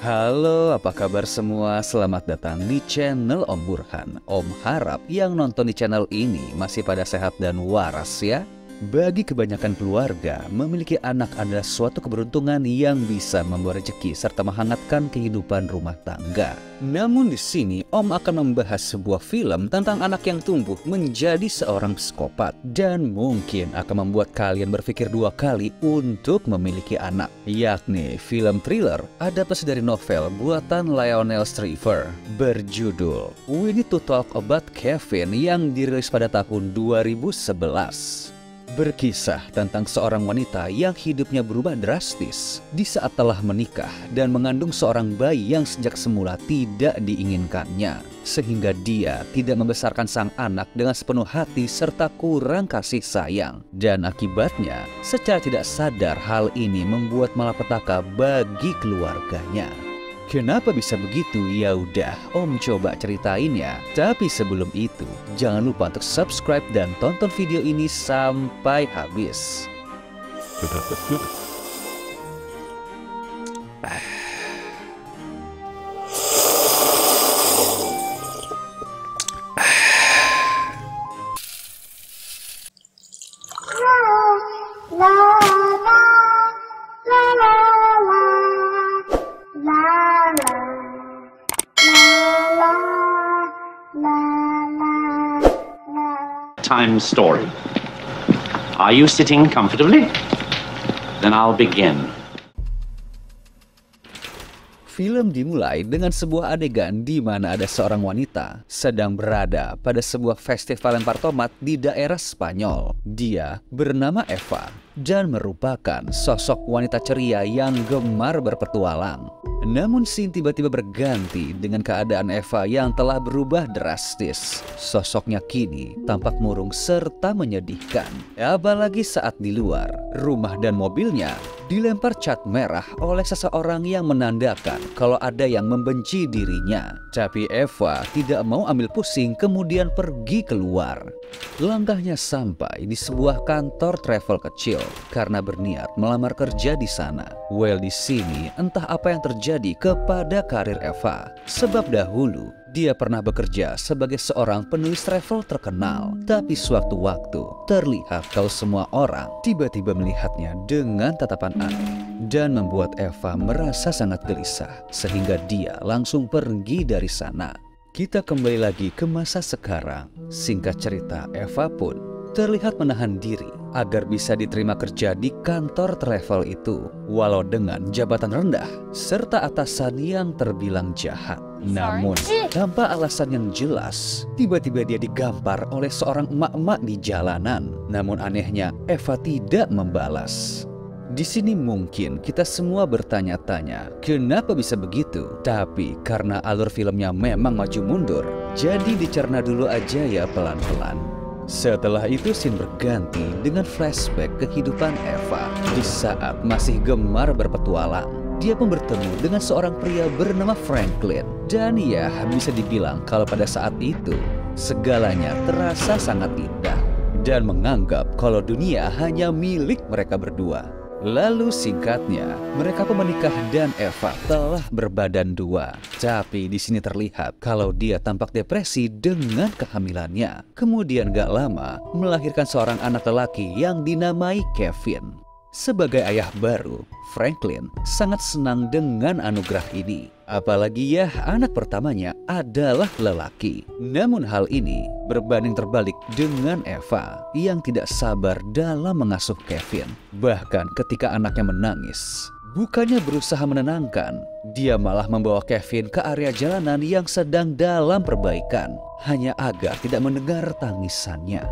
Halo, apa kabar semua? Selamat datang di channel Om Burhan. Om harap yang nonton di channel ini masih pada sehat dan waras ya. Bagi kebanyakan keluarga, memiliki anak adalah suatu keberuntungan yang bisa membawa rezeki serta menghangatkan kehidupan rumah tangga. Namun di sini Om akan membahas sebuah film tentang anak yang tumbuh menjadi seorang psikopat dan mungkin akan membuat kalian berpikir dua kali untuk memiliki anak, yakni film thriller adaptasi dari novel buatan Lionel Shriver berjudul We Need to Talk About Kevin yang dirilis pada tahun 2011. Berkisah tentang seorang wanita yang hidupnya berubah drastis di saat telah menikah dan mengandung seorang bayi yang sejak semula tidak diinginkannya, sehingga dia tidak membesarkan sang anak dengan sepenuh hati serta kurang kasih sayang. Dan akibatnya, secara tidak sadar hal ini membuat malapetaka bagi keluarganya. Kenapa bisa begitu? Ya udah, Om coba ceritain ya. Tapi sebelum itu, jangan lupa untuk subscribe dan tonton video ini sampai habis. Time story. Are you sitting comfortably? Then I'll begin. Film dimulai dengan sebuah adegan di mana ada seorang wanita sedang berada pada sebuah festival lempar tomat di daerah Spanyol. Dia bernama Eva dan merupakan sosok wanita ceria yang gemar berpetualang. Namun scene tiba-tiba berganti dengan keadaan Eva yang telah berubah drastis. Sosoknya kini tampak murung serta menyedihkan. Apalagi saat di luar, rumah dan mobilnya dilempar cat merah oleh seseorang yang menandakan kalau ada yang membenci dirinya. Tapi Eva tidak mau ambil pusing kemudian pergi keluar. Langkahnya sampai di sebuah kantor travel kecil karena berniat melamar kerja di sana. Well, di sini entah apa yang terjadi kepada karir Eva. Sebab dahulu dia pernah bekerja sebagai seorang penulis travel terkenal. Tapi suatu waktu terlihat kalau semua orang tiba-tiba melihatnya dengan tatapan aneh dan membuat Eva merasa sangat gelisah sehingga dia langsung pergi dari sana. Kita kembali lagi ke masa sekarang. Singkat cerita, Eva pun terlihat menahan diri agar bisa diterima kerja di kantor travel itu, walau dengan jabatan rendah serta atasan yang terbilang jahat. Namun, tanpa alasan yang jelas, tiba-tiba dia digampar oleh seorang emak-emak di jalanan. Namun anehnya, Eva tidak membalas. Di sini mungkin kita semua bertanya-tanya, kenapa bisa begitu? Tapi karena alur filmnya memang maju mundur, jadi dicerna dulu aja ya pelan-pelan. Setelah itu scene berganti dengan flashback kehidupan Eva di saat masih gemar berpetualang. Dia pun bertemu dengan seorang pria bernama Franklin. Dan ya, bisa dibilang kalau pada saat itu segalanya terasa sangat indah dan menganggap kalau dunia hanya milik mereka berdua. Lalu singkatnya, mereka pun menikah dan Eva telah berbadan dua. Tapi di sini terlihat kalau dia tampak depresi dengan kehamilannya. Kemudian gak lama melahirkan seorang anak lelaki yang dinamai Kevin. Sebagai ayah baru, Franklin sangat senang dengan anugerah ini. Apalagi ya anak pertamanya adalah lelaki. Namun hal ini berbanding terbalik dengan Eva yang tidak sabar dalam mengasuh Kevin. Bahkan ketika anaknya menangis, bukannya berusaha menenangkan, dia malah membawa Kevin ke area jalanan yang sedang dalam perbaikan, hanya agar tidak mendengar tangisannya.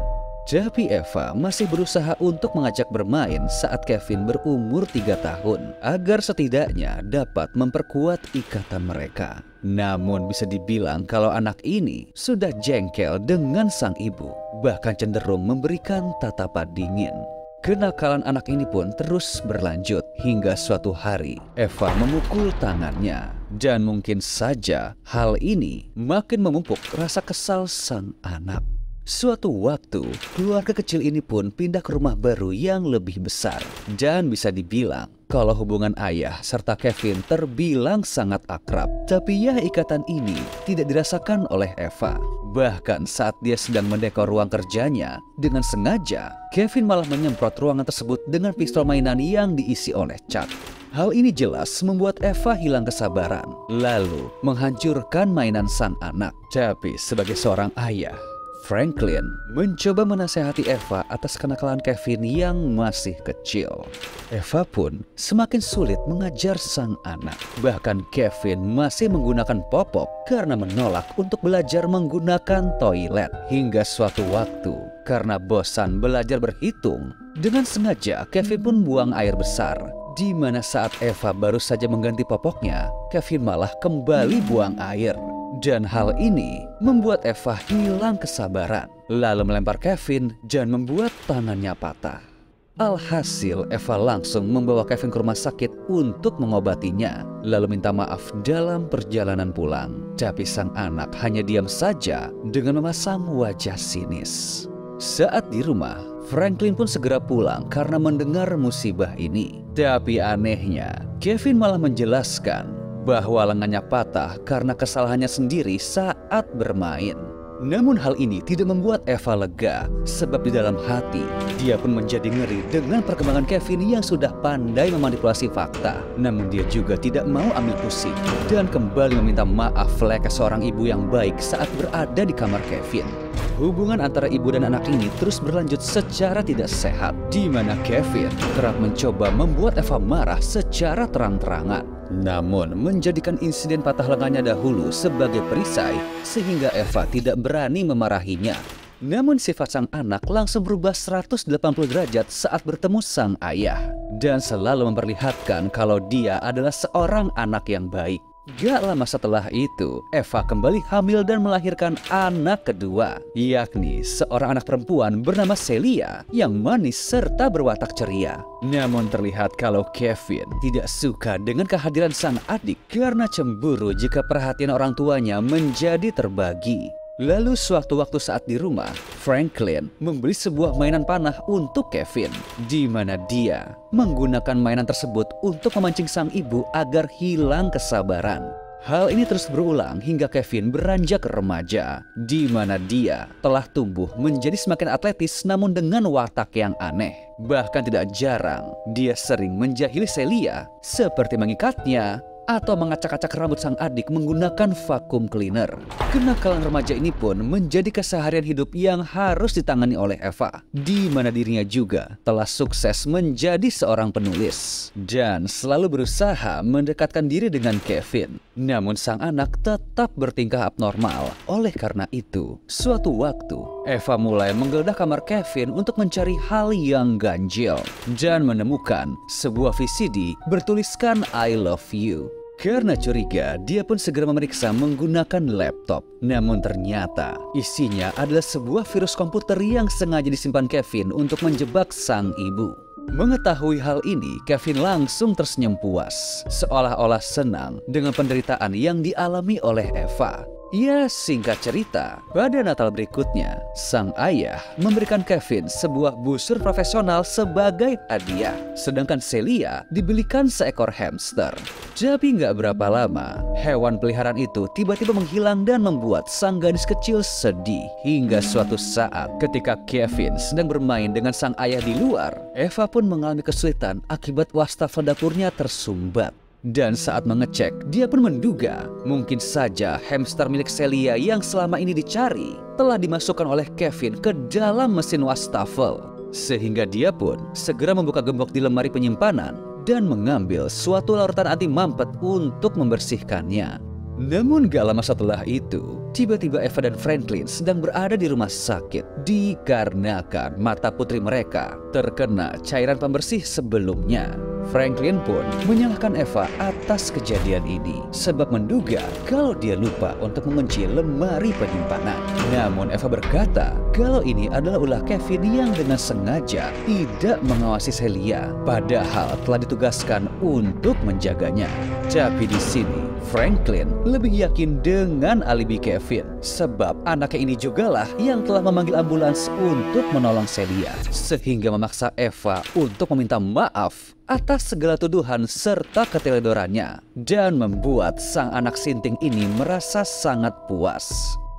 Tapi Eva masih berusaha untuk mengajak bermain saat Kevin berumur 3 tahun agar setidaknya dapat memperkuat ikatan mereka. Namun bisa dibilang kalau anak ini sudah jengkel dengan sang ibu, bahkan cenderung memberikan tatapan dingin. Kenakalan anak ini pun terus berlanjut hingga suatu hari Eva memukul tangannya. Dan mungkin saja hal ini makin memumpuk rasa kesal sang anak. Suatu waktu, keluarga kecil ini pun pindah ke rumah baru yang lebih besar. Dan bisa dibilang, kalau hubungan ayah serta Kevin terbilang sangat akrab. Tapi ya, ikatan ini tidak dirasakan oleh Eva. Bahkan saat dia sedang mendekor ruang kerjanya, dengan sengaja Kevin malah menyemprot ruangan tersebut dengan pistol mainan yang diisi oleh Chuck. Hal ini jelas membuat Eva hilang kesabaran, lalu menghancurkan mainan sang anak. Tapi sebagai seorang ayah, Franklin mencoba menasehati Eva atas kenakalan Kevin yang masih kecil. Eva pun semakin sulit mengajar sang anak. Bahkan Kevin masih menggunakan popok karena menolak untuk belajar menggunakan toilet. Hingga suatu waktu, karena bosan belajar berhitung, dengan sengaja Kevin pun buang air besar. Di mana saat Eva baru saja mengganti popoknya, Kevin malah kembali buang air. Dan hal ini membuat Eva hilang kesabaran, lalu melempar Kevin dan membuat tangannya patah. Alhasil, Eva langsung membawa Kevin ke rumah sakit untuk mengobatinya, lalu minta maaf dalam perjalanan pulang. Tapi sang anak hanya diam saja dengan memasang wajah sinis. Saat di rumah, Franklin pun segera pulang karena mendengar musibah ini. Tapi anehnya, Kevin malah menjelaskan bahwa lengannya patah karena kesalahannya sendiri saat bermain. Namun hal ini tidak membuat Eva lega, sebab di dalam hati dia pun menjadi ngeri dengan perkembangan Kevin yang sudah pandai memanipulasi fakta. Namun dia juga tidak mau ambil pusing dan kembali meminta maaf layaknya seorang ibu yang baik saat berada di kamar Kevin. Hubungan antara ibu dan anak ini terus berlanjut secara tidak sehat, di mana Kevin kerap mencoba membuat Eva marah secara terang-terangan. Namun menjadikan insiden patah lengannya dahulu sebagai perisai sehingga Eva tidak berani memarahinya. Namun sifat sang anak langsung berubah 180 derajat saat bertemu sang ayah dan selalu memperlihatkan kalau dia adalah seorang anak yang baik. Gak lama setelah itu, Eva kembali hamil dan melahirkan anak kedua, yakni seorang anak perempuan bernama Celia yang manis serta berwatak ceria. Namun terlihat kalau Kevin tidak suka dengan kehadiran sang adik karena cemburu jika perhatian orang tuanya menjadi terbagi. Lalu suatu waktu saat di rumah, Franklin membeli sebuah mainan panah untuk Kevin, di mana dia menggunakan mainan tersebut untuk memancing sang ibu agar hilang kesabaran. Hal ini terus berulang hingga Kevin beranjak remaja, di mana dia telah tumbuh menjadi semakin atletis namun dengan watak yang aneh. Bahkan tidak jarang, dia sering menjahili Celia seperti mengikatnya atau mengacak-acak rambut sang adik menggunakan vacuum cleaner. Kenakalan remaja ini pun menjadi keseharian hidup yang harus ditangani oleh Eva, di mana dirinya juga telah sukses menjadi seorang penulis dan selalu berusaha mendekatkan diri dengan Kevin. Namun sang anak tetap bertingkah abnormal. Oleh karena itu, suatu waktu Eva mulai menggeledah kamar Kevin untuk mencari hal yang ganjil dan menemukan sebuah VCD bertuliskan I love you. Karena curiga, dia pun segera memeriksa menggunakan laptop. Namun ternyata isinya adalah sebuah virus komputer yang sengaja disimpan Kevin untuk menjebak sang ibu. Mengetahui hal ini, Kevin langsung tersenyum puas, seolah-olah senang dengan penderitaan yang dialami oleh Eva. Ya, singkat cerita, pada Natal berikutnya, sang ayah memberikan Kevin sebuah busur profesional sebagai hadiah. Sedangkan Celia dibelikan seekor hamster. Tapi nggak berapa lama, hewan peliharaan itu tiba-tiba menghilang dan membuat sang gadis kecil sedih. Hingga suatu saat, ketika Kevin sedang bermain dengan sang ayah di luar, Eva pun mengalami kesulitan akibat wastafel dapurnya tersumbat. Dan saat mengecek, dia pun menduga mungkin saja hamster milik Celia yang selama ini dicari telah dimasukkan oleh Kevin ke dalam mesin wastafel. Sehingga dia pun segera membuka gembok di lemari penyimpanan dan mengambil suatu larutan anti mampet untuk membersihkannya. Namun gak lama setelah itu, tiba-tiba Eva dan Franklin sedang berada di rumah sakit dikarenakan mata putri mereka terkena cairan pembersih sebelumnya. Franklin pun menyalahkan Eva atas kejadian ini sebab menduga kalau dia lupa untuk mengunci lemari penyimpanan. Namun Eva berkata kalau ini adalah ulah Kevin yang dengan sengaja tidak mengawasi Celia, padahal telah ditugaskan untuk menjaganya. Tapi di sini Franklin lebih yakin dengan alibi Kevin, sebab anaknya ini jugalah yang telah memanggil ambulans untuk menolong Celia, sehingga memaksa Eva untuk meminta maaf atas segala tuduhan serta keteledorannya, dan membuat sang anak sinting ini merasa sangat puas.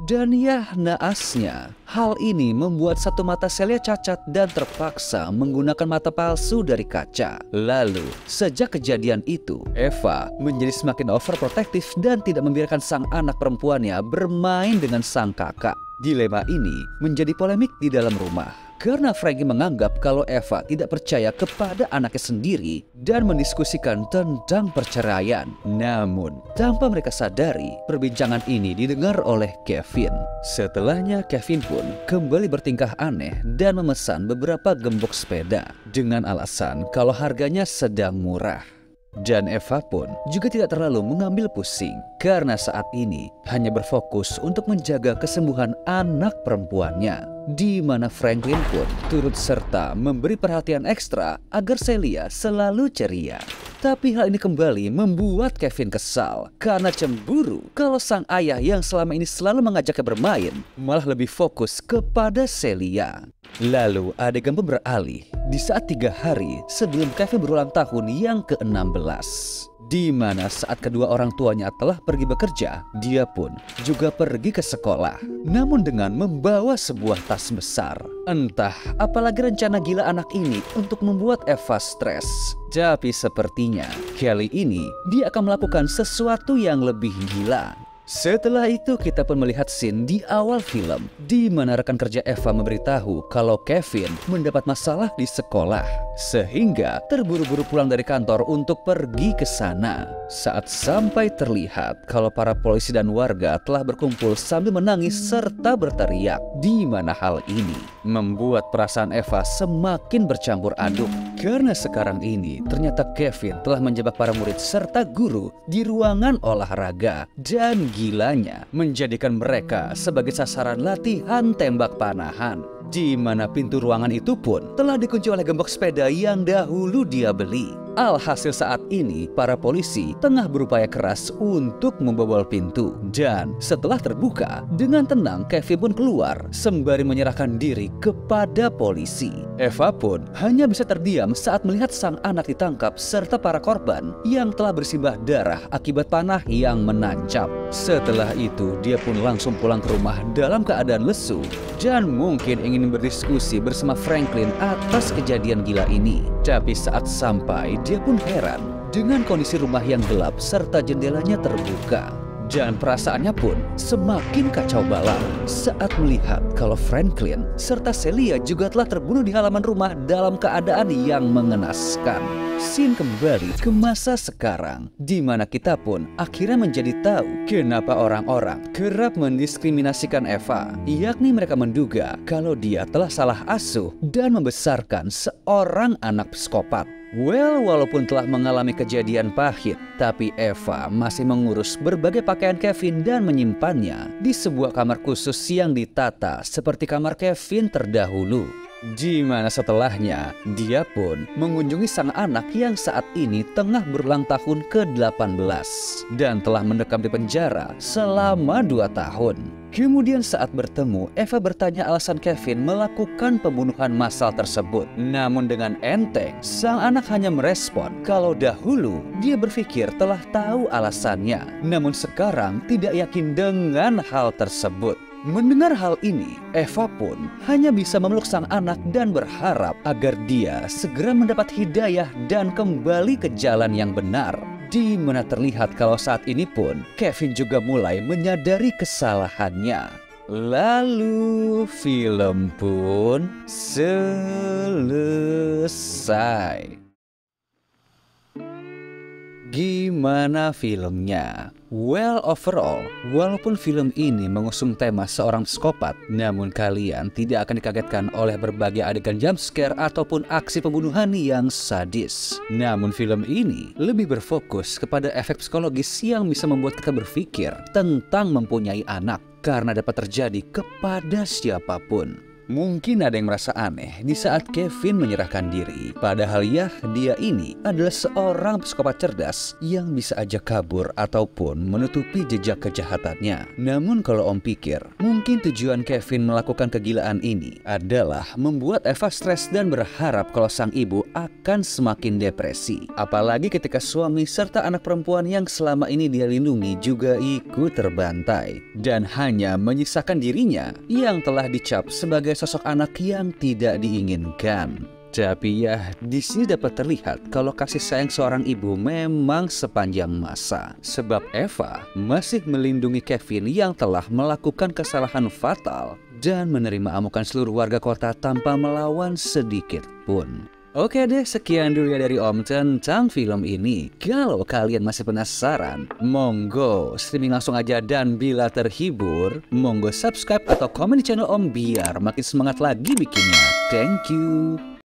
Dan ya naasnya, hal ini membuat satu mata Celia cacat dan terpaksa menggunakan mata palsu dari kaca. Lalu, sejak kejadian itu, Eva menjadi semakin overprotective dan tidak membiarkan sang anak perempuannya bermain dengan sang kakak. Dilema ini menjadi polemik di dalam rumah, karena Frankie menganggap kalau Eva tidak percaya kepada anaknya sendiri dan mendiskusikan tentang perceraian. Namun, tanpa mereka sadari, perbincangan ini didengar oleh Kevin. Setelahnya, Kevin pun kembali bertingkah aneh dan memesan beberapa gembok sepeda dengan alasan kalau harganya sedang murah. Dan Eva pun juga tidak terlalu mengambil pusing karena saat ini hanya berfokus untuk menjaga kesembuhan anak perempuannya, di mana Franklin pun turut serta memberi perhatian ekstra agar Celia selalu ceria. Tapi hal ini kembali membuat Kevin kesal karena cemburu kalau sang ayah yang selama ini selalu mengajaknya bermain malah lebih fokus kepada Celia. Lalu adegan pun beralih di saat 3 hari sebelum Kevin berulang tahun yang ke-16, di mana saat kedua orang tuanya telah pergi bekerja, dia pun juga pergi ke sekolah, namun dengan membawa sebuah tas besar. Entah apalagi rencana gila anak ini untuk membuat Eva stres. Tapi sepertinya kali ini dia akan melakukan sesuatu yang lebih gila. Setelah itu kita pun melihat scene di awal film di mana rekan kerja Eva memberitahu kalau Kevin mendapat masalah di sekolah, sehingga terburu-buru pulang dari kantor untuk pergi ke sana. Saat sampai terlihat kalau para polisi dan warga telah berkumpul sambil menangis serta berteriak, di mana hal ini membuat perasaan Eva semakin bercampur aduk karena sekarang ini ternyata Kevin telah menjebak para murid serta guru di ruangan olahraga dan gilanya menjadikan mereka sebagai sasaran latihan tembak panahan, di mana pintu ruangan itu pun telah dikunci oleh gembok sepeda yang dahulu dia beli. Alhasil saat ini para polisi tengah berupaya keras untuk membobol pintu, dan setelah terbuka dengan tenang Kevin pun keluar sembari menyerahkan diri kepada polisi. Eva pun hanya bisa terdiam saat melihat sang anak ditangkap serta para korban yang telah bersimbah darah akibat panah yang menancap. Setelah itu dia pun langsung pulang ke rumah dalam keadaan lesu dan mungkin ingin berdiskusi bersama Franklin atas kejadian gila ini. Tapi saat sampai dia pun heran dengan kondisi rumah yang gelap serta jendelanya terbuka. Dan perasaannya pun semakin kacau balau saat melihat kalau Franklin serta Celia juga telah terbunuh di halaman rumah dalam keadaan yang mengenaskan. Scene kembali ke masa sekarang, di mana kita pun akhirnya menjadi tahu kenapa orang-orang kerap mendiskriminasikan Eva, yakni mereka menduga kalau dia telah salah asuh dan membesarkan seorang anak psikopat. Well, walaupun telah mengalami kejadian pahit, tapi Eva masih mengurus berbagai pakaian Kevin dan menyimpannya di sebuah kamar khusus yang ditata seperti kamar Kevin terdahulu. Di mana setelahnya, dia pun mengunjungi sang anak yang saat ini tengah berulang tahun ke-18 dan telah mendekam di penjara selama 2 tahun. Kemudian saat bertemu, Eva bertanya alasan Kevin melakukan pembunuhan massal tersebut. Namun dengan enteng, sang anak hanya merespon kalau dahulu dia berpikir telah tahu alasannya, namun sekarang tidak yakin dengan hal tersebut. Mendengar hal ini, Eva pun hanya bisa memeluk sang anak dan berharap agar dia segera mendapat hidayah dan kembali ke jalan yang benar. Di mana terlihat kalau saat ini pun Kevin juga mulai menyadari kesalahannya. Lalu film pun selesai. Gimana filmnya? Well, overall, walaupun film ini mengusung tema seorang psikopat, namun kalian tidak akan dikagetkan oleh berbagai adegan jumpscare ataupun aksi pembunuhan yang sadis. Namun film ini lebih berfokus kepada efek psikologis yang bisa membuat kita berpikir tentang mempunyai anak, karena dapat terjadi kepada siapapun. Mungkin ada yang merasa aneh di saat Kevin menyerahkan diri. Padahal ya, dia ini adalah seorang psikopat cerdas yang bisa aja kabur ataupun menutupi jejak kejahatannya. Namun kalau Om pikir, mungkin tujuan Kevin melakukan kegilaan ini adalah membuat Eva stres dan berharap kalau sang ibu akan semakin depresi. Apalagi ketika suami serta anak perempuan yang selama ini dia lindungi juga ikut terbantai. Dan hanya menyisakan dirinya yang telah dicap sebagai sosok anak yang tidak diinginkan. Tapi ya, di sini dapat terlihat kalau kasih sayang seorang ibu memang sepanjang masa. Sebab Eva masih melindungi Kevin yang telah melakukan kesalahan fatal dan menerima amukan seluruh warga kota tanpa melawan sedikit pun. Oke deh, sekian dulu ya dari Om tentang film ini. Kalau kalian masih penasaran, monggo streaming langsung aja, dan bila terhibur, monggo subscribe atau komen di channel Om biar makin semangat lagi bikinnya. Thank you.